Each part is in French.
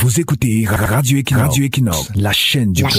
Vous écoutez Radio Equinox, la chaîne du peuple.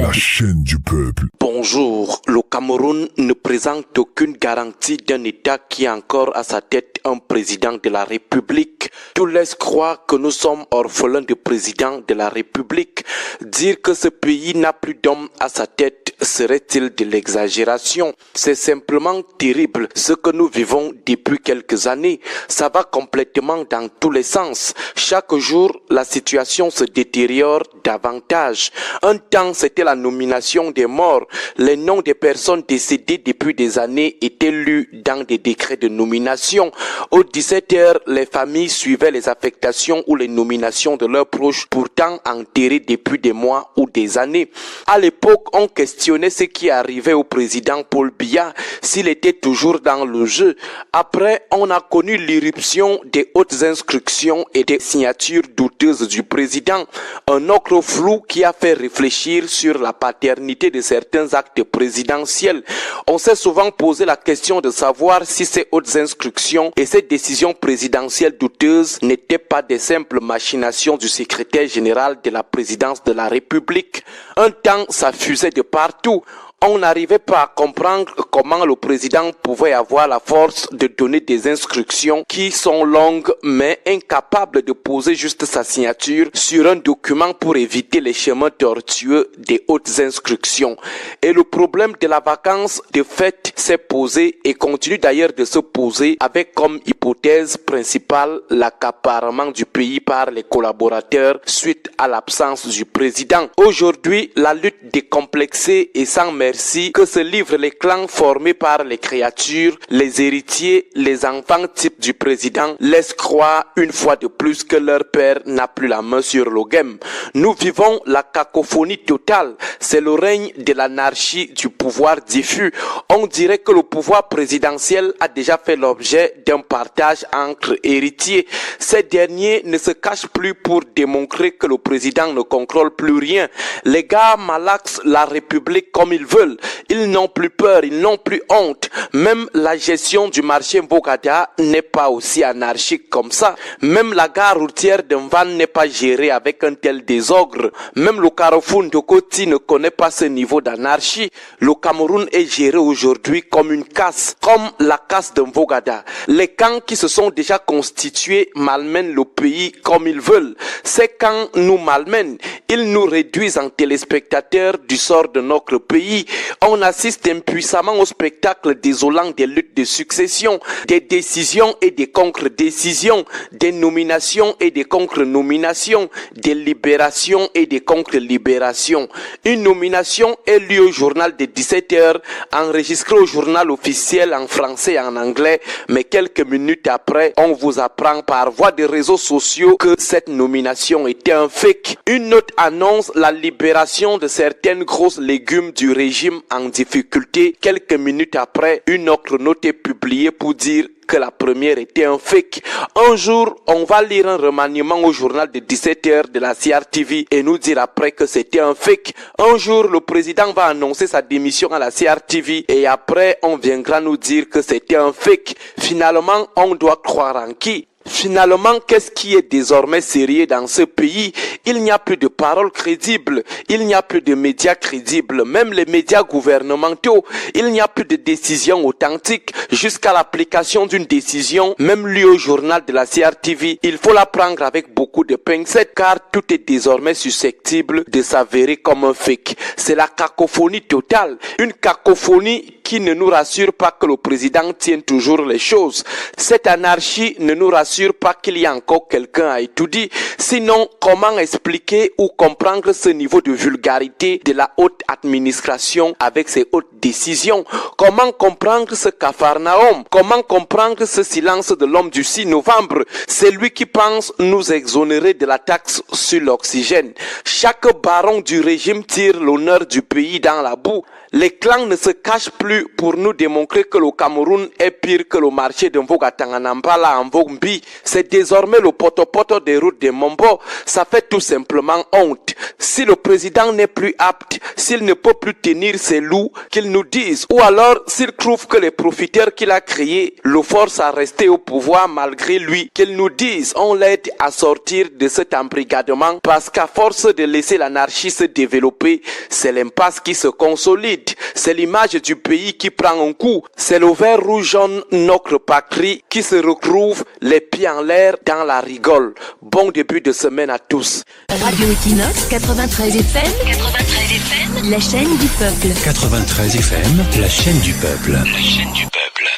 La chaîne du peuple. Bonjour, le Cameroun ne présente aucune garantie d'un État qui a encore à sa tête un président de la République. Tout laisse croire que nous sommes orphelins de président de la République. Dire que ce pays n'a plus d'homme à sa tête serait-il de l'exagération? C'est simplement terrible ce que nous vivons depuis quelques années. Ça va complètement dans tous les sens. Chaque jour, la situation se détériore davantage. Un temps, c'était la nomination des morts. Les noms des personnes décédées depuis des années étaient lus dans des décrets de nomination. Aux 17h, les familles suivaient les affectations ou les nominations de leurs proches, pourtant enterrés depuis des mois ou des années. À l'époque, on questionnait ce qui arrivait au président Paul Biya, s'il était toujours dans le jeu. Après, on a connu l'irruption des hautes instructions et des signatures douteuses du président. Un autre flou qui a fait réfléchir sur la paternité de certains actes présidentiels. On s'est souvent posé la question de savoir si ces hautes instructions et ces décisions présidentielles douteuses n'étaient pas des simples machinations du secrétaire général de la présidence de la République. Un temps, ça fusait de partout. On n'arrivait pas à comprendre comment le président pouvait avoir la force de donner des instructions qui sont longues mais incapables de poser juste sa signature sur un document pour éviter les chemins tortueux des hautes instructions. Et le problème de la vacance de fait s'est posé et continue d'ailleurs de se poser avec comme hypothèse principale l'accaparement du pays par les collaborateurs suite à l'absence du président. Aujourd'hui, la lutte décomplexée et sans merci que se livrent les clans formés par les créatures, les héritiers, les enfants types du président laissent croire une fois de plus que leur père n'a plus la main sur le game. Nous vivons la cacophonie totale. C'est le règne de l'anarchie du pouvoir diffus. On dirait que le pouvoir présidentiel a déjà fait l'objet d'un partage entre héritiers. Ces derniers ne se cachent plus pour démontrer que le président ne contrôle plus rien. Les gars malaxent la République comme ils veulent. Ils n'ont plus peur, ils n'ont plus honte. Même la gestion du marché Mbogada n'est pas aussi anarchique comme ça. Même la gare routière d'Envan n'est pas gérée avec un tel désordre. Même le carrefour de Koti ne connaît pas ce niveau d'anarchie. Le Cameroun est géré aujourd'hui comme une casse, comme la casse d'Mbogada. Les camps qui se sont déjà constitués malmènent le pays comme ils veulent. Ces camps nous malmènent. Ils nous réduisent en téléspectateurs du sort de notre pays. On assiste impuissamment au spectacle désolant des luttes de succession, des décisions et des contre-décisions, des nominations et des contre-nominations, des libérations et des contre-libérations. Une nomination est lue au journal de 17h, enregistrée au journal officiel en français et en anglais, mais quelques minutes après, on vous apprend par voie des réseaux sociaux que cette nomination était un fake. Une note annonce la libération de certaines grosses légumes du régime en difficulté. Quelques minutes après, une autre note est publiée pour dire que la première était un fake. Un jour, on va lire un remaniement au journal de 17h de la CRTV et nous dire après que c'était un fake. Un jour, le président va annoncer sa démission à la CRTV et après, on viendra nous dire que c'était un fake. Finalement, on doit croire en qui? Finalement, qu'est-ce qui est désormais sérieux dans ce pays? Il n'y a plus de paroles crédibles, il n'y a plus de médias crédibles, même les médias gouvernementaux. Il n'y a plus de décisions authentiques. Jusqu'à l'application d'une décision, même lue au journal de la CRTV, il faut la prendre avec beaucoup de pincettes car tout est désormais susceptible de s'avérer comme un fake. C'est la cacophonie totale, une cacophonie qui ne nous rassure pas que le président tienne toujours les choses. Cette anarchie ne nous rassure pas qu'il y a encore quelqu'un à étudier. Sinon, comment expliquer ou comprendre ce niveau de vulgarité de la haute administration avec ses hautes décisions? Comment comprendre ce capharnaüm? Comment comprendre ce silence de l'homme du 6 novembre? C'est lui qui pense nous exonérer de la taxe sur l'oxygène. Chaque baron du régime tire l'honneur du pays dans la boue. Les clans ne se cachent plus pour nous démontrer que le Cameroun est pire que le marché de Mvogatanganambala en Vogmbi. C'est désormais le poto-poto des routes de Mombo. Ça fait tout simplement honte. Si le président n'est plus apte, s'il ne peut plus tenir ses loups, qu'il nous dise. Ou alors, s'il trouve que les profiteurs qu'il a créés le forcent à rester au pouvoir malgré lui, qu'il nous dise. On l'aide à sortir de cet embrigadement parce qu'à force de laisser l'anarchie se développer, c'est l'impasse qui se consolide. C'est l'image du pays qui prend un coup. C'est le vert rouge jaune notre patrie qui se retrouve les pieds en l'air dans la rigole. Bon début de semaine à tous. Radio Equinox 93 FM, 93 FM, la chaîne du peuple. 93 FM, la chaîne du peuple. La chaîne du peuple.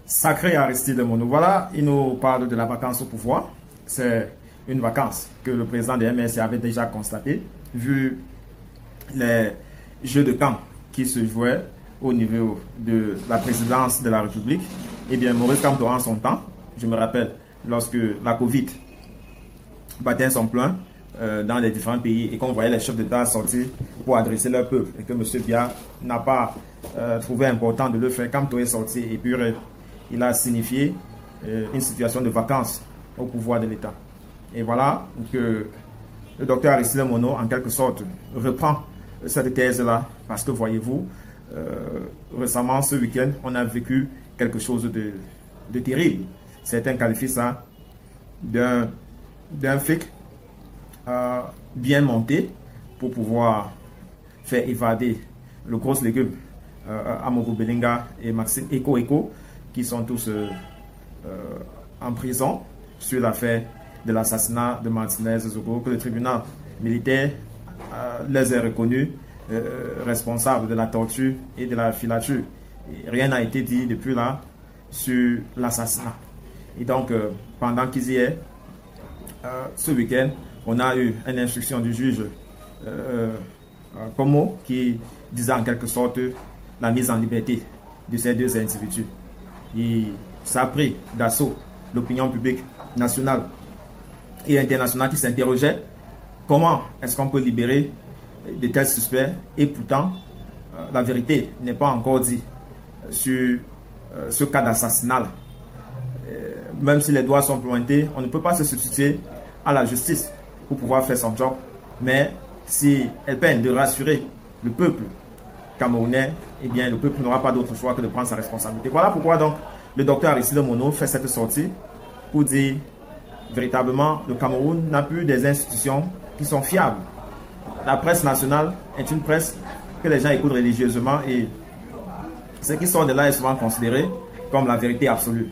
Sacré Aristide Mono, voilà, il nous parle de la vacance au pouvoir. C'est une vacance que le président de MSC avait déjà constatée, vu les jeux de camp qui se jouaient au niveau de la présidence de la République. Eh bien, Maurice Kamto, en son temps, je me rappelle, lorsque la Covid battait son plein dans les différents pays et qu'on voyait les chefs d'État sortir pour adresser leur peuple et que M. Biya n'a pas trouvé important de le faire, Kamto est sorti et puis il a signifié une situation de vacances au pouvoir de l'État. Et voilà que le docteur Aristide Mono, en quelque sorte, reprend cette thèse-là, parce que voyez-vous, récemment, ce week-end, on a vécu quelque chose de terrible. Certains qualifient ça d'un fake bien monté pour pouvoir faire évader le gros légume Amogo Belinga et Maxime Eko, qui sont tous en prison sur l'affaire de l'assassinat de Martinez Zogo, que le tribunal militaire les a reconnus responsables de la torture et de la filature. Et rien n'a été dit depuis là sur l'assassinat. Et donc, pendant qu'ils y est, ce week-end, on a eu une instruction du juge Como qui disait en quelque sorte la mise en liberté de ces deux individus. Et ça a pris d'assaut l'opinion publique nationale et internationale qui s'interrogeait comment est-ce qu'on peut libérer de tels suspects et pourtant la vérité n'est pas encore dite sur ce cas d'assassinat. Même si les doigts sont pointés, on ne peut pas se substituer à la justice pour pouvoir faire son job. Mais si elle peine de rassurer le peuple camerounais, eh bien le peuple n'aura pas d'autre choix que de prendre sa responsabilité. Voilà pourquoi donc le docteur Aristide Mono fait cette sortie pour dire véritablement le Cameroun n'a plus des institutions qui sont fiables. La presse nationale est une presse que les gens écoutent religieusement et ce qui sort de là est souvent considéré comme la vérité absolue.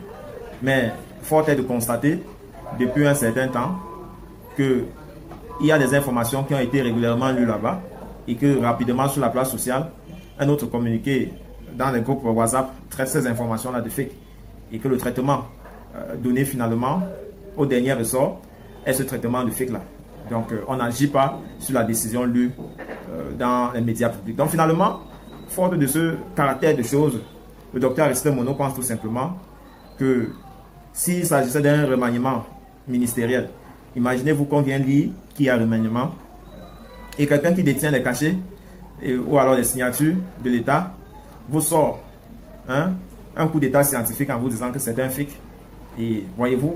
Mais fort est de constater depuis un certain temps qu'il y a des informations qui ont été régulièrement lues là-bas et que rapidement sur la place sociale, un autre communiqué dans les groupes WhatsApp traite ces informations-là de fake et que le traitement donné finalement au dernier ressort est ce traitement de fake-là. Donc on n'agit pas sur la décision lue dans les médias publics. Donc finalement, fort de ce caractère de choses, le docteur Aristide Mono pense tout simplement que s'il s'agissait d'un remaniement ministériel, imaginez-vous qu'on vient lire qu'il y a un remaniement et quelqu'un qui détient les cachets ou alors les signatures de l'État vous sort un coup d'état scientifique en vous disant que c'est un fake. Et voyez-vous,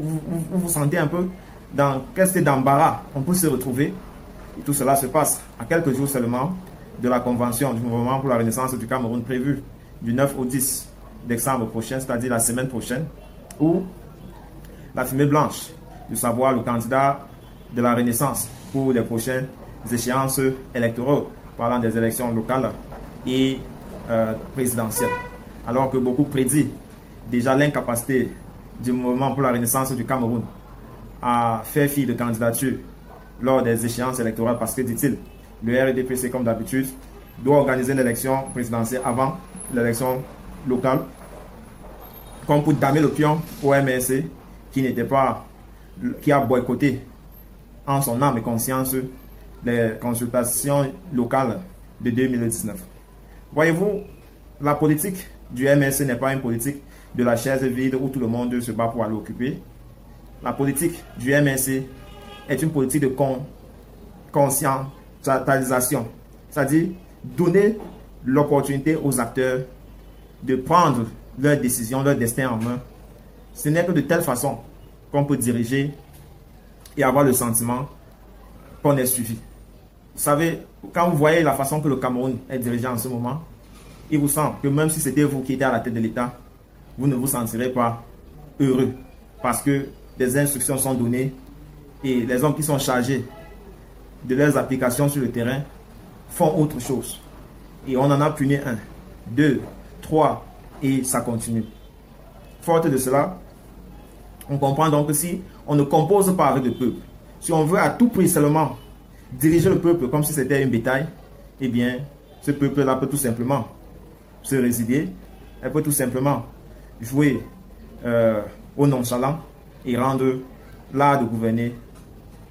vous sentez un peu dans quel state d'embarras on peut se retrouver. Et tout cela se passe à quelques jours seulement de la convention du mouvement pour la renaissance du Cameroun prévue du 9 au 10 décembre prochain, c'est-à-dire la semaine prochaine, où la fumée blanche, de savoir le candidat de la renaissance pour les prochaines échéances électorales, parlant des élections locales et présidentielles. Alors que beaucoup prédit déjà l'incapacité du mouvement pour la renaissance du Cameroun à faire fi de candidature lors des échéances électorales parce que, dit-il, le RDPC, comme d'habitude, doit organiser l'élection présidentielle avant l'élection locale, comme pour damer le pion au MSC qui a boycotté en son âme et conscience les consultations locales de 2019. Voyez-vous, la politique du MSC n'est pas une politique de la chaise vide où tout le monde se bat pour aller occuper. La politique du MSC est une politique de conscientisation. C'est-à-dire, donner l'opportunité aux acteurs de prendre leurs décisions, leur destin en main. Ce n'est que de telle façon qu'on peut diriger et avoir le sentiment qu'on est suivi. Vous savez, quand vous voyez la façon que le Cameroun est dirigé en ce moment, il vous semble que même si c'était vous qui étiez à la tête de l'État, vous ne vous sentirez pas heureux parce que des instructions sont données et les hommes qui sont chargés de leurs applications sur le terrain font autre chose. Et on en a puni 1, 2, 3 et ça continue. Forte de cela, on comprend donc que si on ne compose pas avec le peuple, si on veut à tout prix seulement diriger le peuple comme si c'était une bétail, eh bien, ce peuple-là peut tout simplement se résider, elle peut tout simplement jouer au nonchalant et rendre l'art de gouverner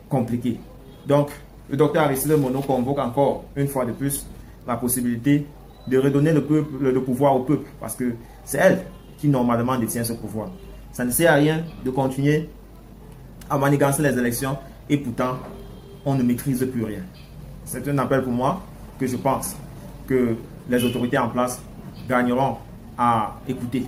compliqué. Donc, le docteur Aristide Mono convoque encore une fois de plus la possibilité de redonner le pouvoir au peuple, parce que c'est elle qui normalement détient ce pouvoir. Ça ne sert à rien de continuer à manigancer les élections et pourtant on ne maîtrise plus rien. C'est un appel pour moi que je pense que les autorités en place gagneront à écouter.